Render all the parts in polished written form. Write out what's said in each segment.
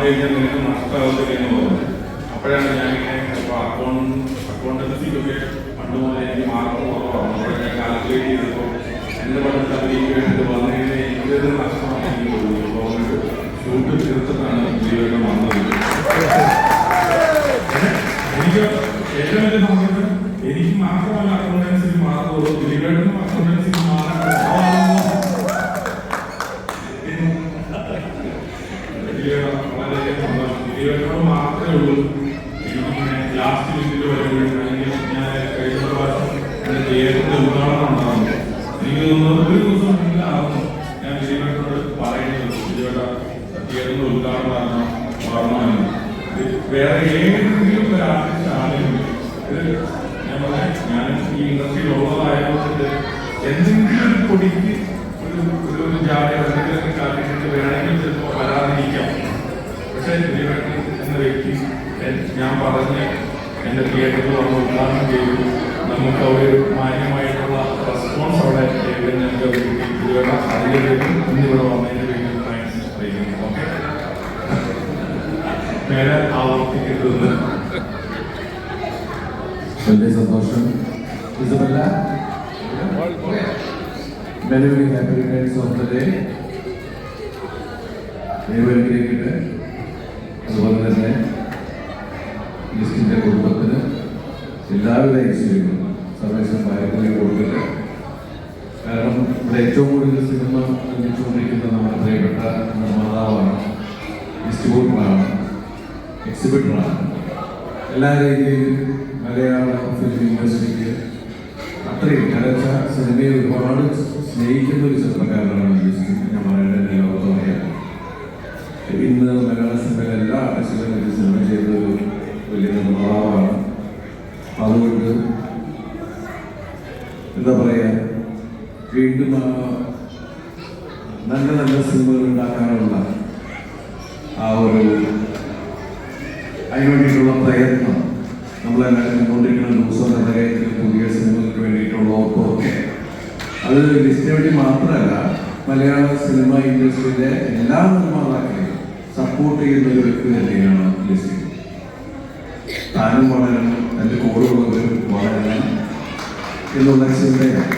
കഴിഞ്ഞാൽ നിനക്ക് നഷ്ടമാകത്തില്ലെന്ന് പറഞ്ഞു. അപ്പോഴാണ് ഞാനിങ്ങനെ അക്കൗണ്ടൻസിക്കൊക്കെ പണ്ട് മുതലേ എനിക്ക് മാർക്ക് കുറവാണ്. അവിടെ ഞാൻ കാൽക്കുലേറ്റ് ചെയ്തപ്പോൾ എൻ്റെ പഠനത്തിൽ അതിലേക്ക് വേണ്ടിയിട്ട് വന്നു കഴിഞ്ഞാൽ എനിക്കത് നഷ്ടമാണ് എനിക്ക് തോന്നി. അപ്പോൾ അവർക്ക് ഷൂട്ട് തീർത്തിട്ടാണ് ജീവിതം വന്നത്. എനിക്ക് ഏറ്റവും വലിയ സന്തോഷം എനിക്ക് മാത്രമല്ല അക്കൗണ്ടൻസിക്ക് മാർക്ക് കുറവ്, ദിലീപേട്ടനും അക്കൗണ്ടൻസിക്ക് മാർക്ക് വളരെയധികം സന്തോഷം. ദിലീപേട്ടനോട് മാത്രമേ ഉള്ളൂ എനിക്കിങ്ങനെ ലാസ്റ്റ് മിനിറ്റിൽ വരുമ്പോഴാണെങ്കിൽ ഞാൻ കഴിഞ്ഞ പ്രാവശ്യം എൻ്റെ തിയേറ്ററിൻ്റെ ഉദ്ഘാടനം ഉണ്ടാകുന്നു. എനിക്ക് തോന്നുന്നത് ഒരു ദിവസം മുന്നിലാകുന്നു ഞാൻ ദിലീപേട്ടനോട് പറയുന്നത് ദിലീപേട്ട തിയേറ്ററിൻ്റെ ഉദ്ഘാടനം പറഞ്ഞതെന്ന്. വേറെ ഏതെങ്കിലും ഒരു ആർട്ടിസ്റ്റ് ആണെങ്കിലും ഇത് ഞാൻ പറയാം, ഞാൻ ഈ ഇൻഡസ്ട്രിയിൽ ഉള്ളതായതുകൊണ്ട് എന്തെങ്കിലും ഒരു പൊടിക്ക് ഒരു ജാലയോ എന്തെങ്കിലുമൊക്കെ കാട്ടിട്ട് വേണമെങ്കിൽ ചിലപ്പോൾ വരാതിരിക്കാം. പക്ഷേ ദിലീപേട്ടൻ എന്ന വ്യക്തി ഞാൻ പറഞ്ഞ് എൻ്റെ തിയേറ്ററിൽ വന്ന് ഉദ്ഘാടനം ചെയ്തു. നമുക്ക് അവിടെ ഒരു മാന്യമായിട്ടുള്ള റെസ്പോൺസ് അവിടെ ഞങ്ങൾക്ക് ദിലീപേട്ട അതിലേക്ക് ഇന്നിവിടെ വന്നതിന് വേണ്ടി താങ്ക്സ് അറിയിക്കുന്നു. ഓക്കെ, മേലെ ആവർത്തിക്കരുതെന്ന്. വളരെ സന്തോഷം. Isabella, very very happy returns of the day. ദൈവത്തിലേക്ക് അതുപോലെ തന്നെ ലിസ്റ്റിൻ്റെ കുടുംബത്തിന് എല്ലാവിധ ഐശ്വര്യങ്ങളും സർവേശ്വരൻ ഭാരതത്തിലേക്ക് കൊടുത്തിട്ട്. കാരണം ഇവിടെ ഏറ്റവും കൂടുതൽ സിനിമ നിർമ്മിച്ചുകൊണ്ടിരിക്കുന്ന നമ്മുടെ പ്രിയപ്പെട്ട നിർമ്മാതാവാണ്, ഡിസ്ട്രിബ്യൂട്ടറാണ്, എക്സിബിറ്ററാണ്. എല്ലാ രീതിയിലും മലയാള ഫിലിം ഇൻഡസ്ട്രിക്ക് അത്രയും കലച്ച സിനിമയെ ഒരുപാട് സ്നേഹിക്കുന്ന ഒരു ചിത്രകാരനാണ് ഞാൻ പറയേണ്ടത്. ലോകത്ത് പറയാം, ഇന്ന് മലയാള സിനിമയിലെ എല്ലാ ആർട്ടിസ്റ്റുകളും വേണ്ടി സിനിമ ചെയ്ത ഒരു വലിയ നിർമ്മാതാവാണ്. അതുകൊണ്ട് എന്താ പറയുക, വീണ്ടും നല്ല നല്ല സിനിമകൾ ഉണ്ടാക്കാനുള്ള ആ ഒരു അതിന് വേണ്ടിയിട്ടുള്ള പ്രയത്നം നമ്മളെല്ലാവരും കണ്ടുകൊണ്ടിരിക്കുന്ന ദിവസം നിറയത്തിൽ പുതിയ സിനിമകൾക്ക് വേണ്ടിയിട്ടുള്ള ഓട്ടമൊക്കെ അത് ലിസ്റ്റിന് വേണ്ടി മാത്രമല്ല, മലയാള സിനിമ ഇൻഡസ്ട്രിയിലെ എല്ലാ നിർമ്മാതാക്കളെയും സപ്പോർട്ട് ചെയ്യുന്ന ഒരു വ്യക്തി തന്നെയാണ് ലിസ്റ്റ്. താനും വളരണം, എൻ്റെ കൂടെയുള്ളവരും വളരണം എന്നുള്ള ചിന്തയാണ്.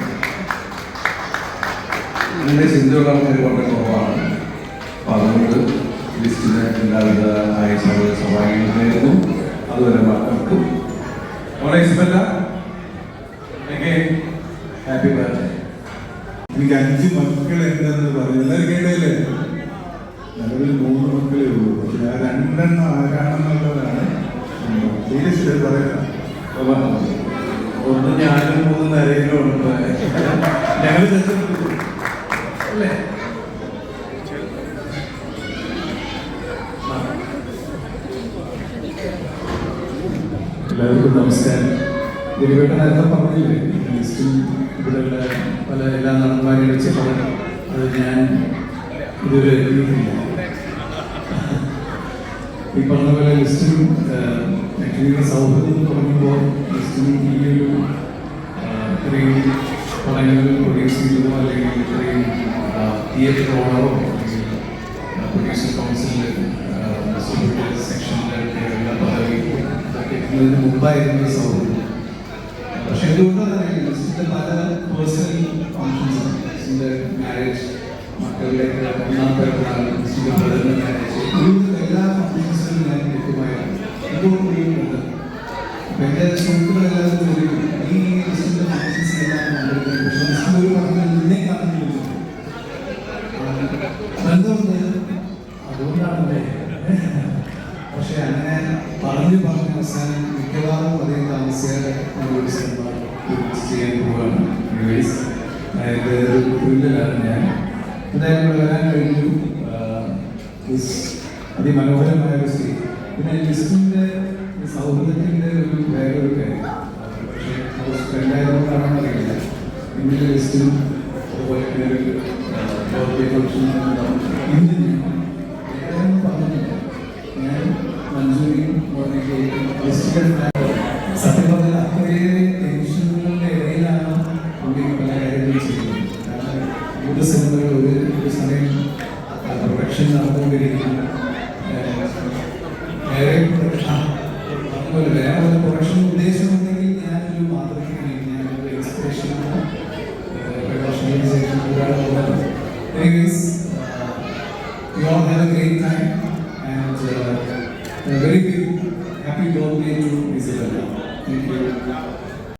ഇതിൻ്റെ ചിന്തയുള്ള ആൾക്കാർ വളരെ കുറവാണ്. അപ്പം അതുകൊണ്ട് ലിസ്റ്റിന് എല്ലാവിധ സഹായങ്ങളും നേരുന്നു. അതുപോലെ മക്കൾക്കും ഹാപ്പി ബർത്ത്ഡേ. എനിക്ക് 5 മക്കൾ എന്താണെന്ന് പറഞ്ഞു എല്ലാവരും കേട്ടല്ലേ? നിലവിൽ 3 മക്കളേ ഉള്ളൂ. പക്ഷെ ആ 2 എണ്ണം ആരാണെന്നുള്ളതാണ് സീരിയസ് പറയുന്നത്. ഒന്ന് ഞാനും 3 നിരയിലും ഉണ്ട്. ഞങ്ങൾ അല്ലേ? എല്ലാവർക്കും നമസ്കാരം. ദിലീപേട്ടൻ നേരത്തെ പറഞ്ഞില്ലേ, ലിസ്റ്റിൽ ഇവിടെയുള്ള പല എല്ലാ നടന്മാരെ വെച്ചപ്പോൾ അത് ഞാൻ ഇതുവരെ എത്തിയിട്ടില്ല. ഈ പറഞ്ഞ പോലെ ലിസ്റ്റിനും ആക്ച്വലി സൗഹൃദം തുടങ്ങുമ്പോൾ ലിസ്റ്റിനും ഈ ഒരു ഇത്രയും പടങ്ങൾ പ്രൊഡ്യൂസ് ചെയ്തതോ അല്ലെങ്കിൽ ഇത്രയും തിയേറ്റർ ഓണറോ അല്ലെങ്കിൽ പ്രൊഡ്യൂസർ കൗൺസിലിൽ സെക്ഷനിലുള്ള പദവി ഇതിന് മുമ്പായിരുന്നു സൗഹൃദം. പക്ഷെ എന്തുകൊണ്ടാണ് ലിസ്റ്റിൻ്റെ പല പേഴ്സണൽ ഫങ്ഷൻസ്, ലിസ്റ്റിൻ്റെ മാരേജ്, മക്കളുടെ ഒന്നാമത്തെ ലിസ്റ്റിൻ്റെ ബ്രദറിൻ്റെ മാരേജ്, എല്ലാ ഫങ്ഷൻസിലും ഞാൻ ലഭ്യമായിരുന്നു. എന്തുകൊണ്ടുണ്ട് അപ്പം എൻ്റെ സുഹൃത്തുക്കളെല്ലാവരും ചോദിക്കും, ഈ ലിസ്റ്റിൻ്റെ ഫങ്ഷൻസിനെല്ലാം പങ്കെടുക്കുന്നത്, പക്ഷെ ലിസ്റ്റിൽ ഒരു പറഞ്ഞാൽ നിന്നെ കാണുന്നില്ല. എന്തുകൊണ്ട്? അതുകൊണ്ടാണല്ലേ. പക്ഷെ അങ്ങനെ പറഞ്ഞു അവസാനം മിക്കവാറും അതേ താമസിയാതെ നമ്മളൊരു സിനിമ ചെയ്യാൻ പോവുകയാണ്. അതായത് ഒരു ത്രില്ലിലാണ് ഞാൻ. എന്തായാലും വരാൻ കഴിഞ്ഞു. അതിമനോഹരമായ ഒരു സ്റ്റേജ്. പിന്നെ ലിസ്റ്റിൻ്റെ സൗഹൃദത്തിൻ്റെ ഒരു വേറൊരു കാര്യം, പക്ഷേ അത് സ്പെൻഡായതുകൊണ്ടാണെന്ന് അറിയില്ല. ഇന്നലെ ലിസ്റ്റും അതുപോലെ തന്നെ ഒരു ബർത്ത്ഡേ ഫംഗ്ഷൻ ഇന്ന് പറഞ്ഞില്ല. ഞാൻ മഞ്ജുരിയും സത്യം പറഞ്ഞാൽ അത്രയേറെ ടെൻഷനുകളുടെ ഇടയിലാണ് പുള്ളി പല കാര്യങ്ങൾ ചെയ്യുന്നത്. കാരണം 3 സിനിമകൾ ഒരു സമയം പ്രൊഡക്ഷൻ നടന്നുകൊണ്ടിരിക്കുന്നു. അതുപോലെ വേറെ ഒരു പ്രൊഡക്ഷൻ ഉദ്ദേശമുണ്ടെങ്കിൽ ഞാനൊരു മാതൃകയാണ്, ഞാനൊരു എക്സ്പ്രഷനോ പ്രൊഡക്ഷനൈസേഷൻ കൂടാതെ. Anyways, you all have a great time and a very big happy birthday to Isabella. Thank you.